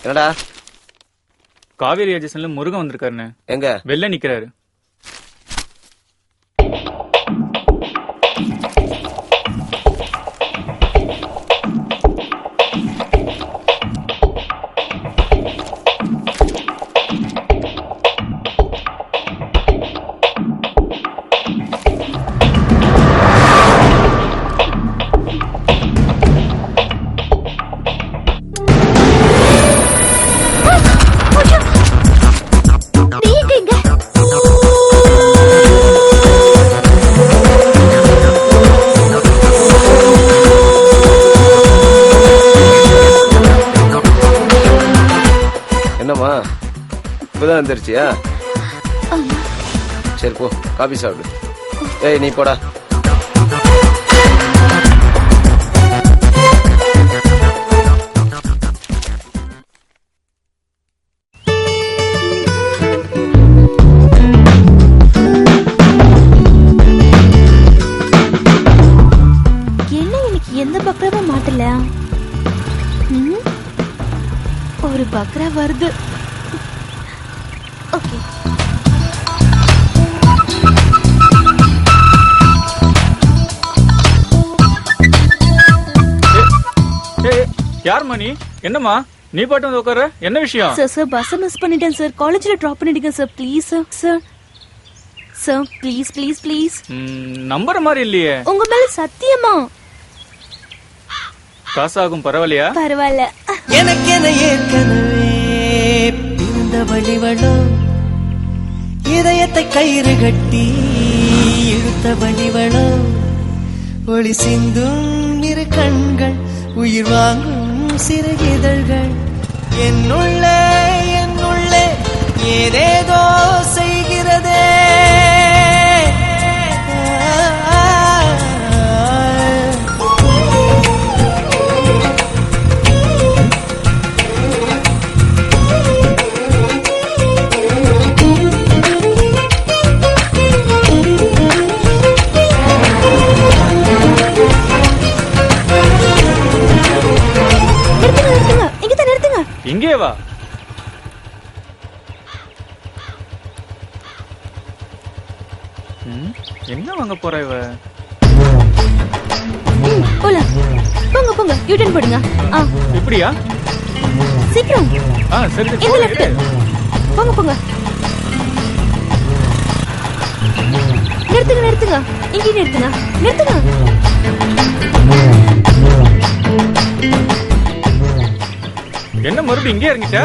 என்னடா காவேரி ஏஜென்சில முருகன் வந்திருக்காருன்னு. எங்க வெளில நிக்கிறாரு. இப்பதான் வந்துருச்சியா? சரி போ, காபி சாப்பிடு. ஏய் நீ போடா. என்ன இன்னைக்கு எந்த பக்ராவும் மாட்டல? ஒரு பக்ரா வருது. ஓகே. யார் மணி? என்னம்மா நீ பாட்டு வந்து உட்கார? என்ன விஷயம்? சார் பஸ் மிஸ் பண்ணிட்டேன் சார். காலேஜ்ல டிராப் பண்ணிடுங்க sir please sir. Sir please please please. நம்புற மாதிரி இல்லையே. உங்க மேல சத்தியமா. காசாகும் பரவாயில்லையா? பரவாயில்ல. எனக்கு ஏற்கனவே பிறந்த வழிவளோ, இதயத்தை கயிறு கட்டி இழுத்த வழிவளோ, ஒளி சிந்தும் இரு கண்கள், உயிர் வாங்கும் சிறு இதழ்கள், என்னுள்ளே ஏதேதோ செய்கிறதே. இங்கே வா. என்ன வாங்க போற இவ? போங்க போங்க, யூ-டர்ன் போடுங்க. இப்படியா? சீக்கிரம். சரி இந்த லெஃப்ட். போங்க போங்க. நிறுத்துங்க. இங்கே நிறுத்துங்க. என்ன மறுபடியும் இங்கே இறங்கிட்டா?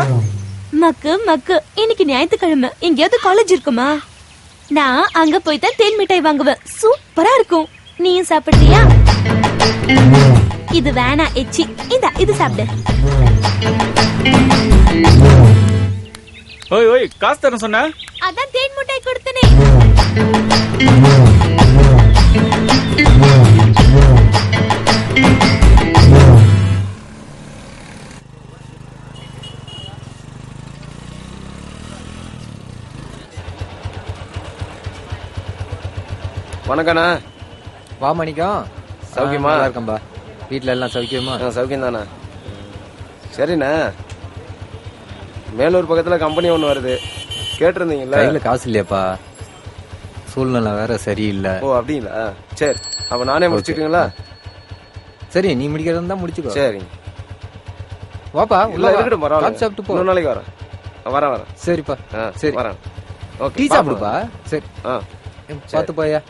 மக்கு இன்னைக்கு ஞாயிற்றுக்கிழமை, எங்கேயாவது காலேஜ் இருக்குமா? நான் அங்க போய் தான் தேன் மிட்டாய் வாங்குவேன். சூப்பரா இருக்கும். நீயும் சாப்பிடுறியா? இது வேணா எச்சி. இது சாப்பிடு. ஓய் காசு தரேன் சொன்ன. அதான் தேன் மிட்டாய் கொடுத்தனே. வணக்கண்ணா. வா மணிக்கம். சௌக்கியமா? நல்லா இருக்கம்பா. வீட்டுல எல்லாம் சௌக்கியமா? சௌக்கியம் தானே. சரிண்ணா, மேலூர் பக்கத்துல கம்பெனி ஒண்ணு வருது, கேட்டிருந்தீங்கல்ல? கையில காசு இல்லையாப்பா, சூழ்நிலை வேற சரியில்லை. ஓ அப்படிங்களா? சரி, அப்ப நானே முடிச்சுட்டுங்களா? சரி, நீ முடிக்கிறதா தான் முடிச்சுக்கோ. சரி வாப்பா. இல்ல இருக்கட்டும், பரவாயில்ல. சாப்பிட்டு போ. இன்னொரு நாளைக்கு வரேன். சரிப்பா. சரி வரேன். ஓகே, டீ சாப்பிடுப்பா. சரி, பார்த்து போயா.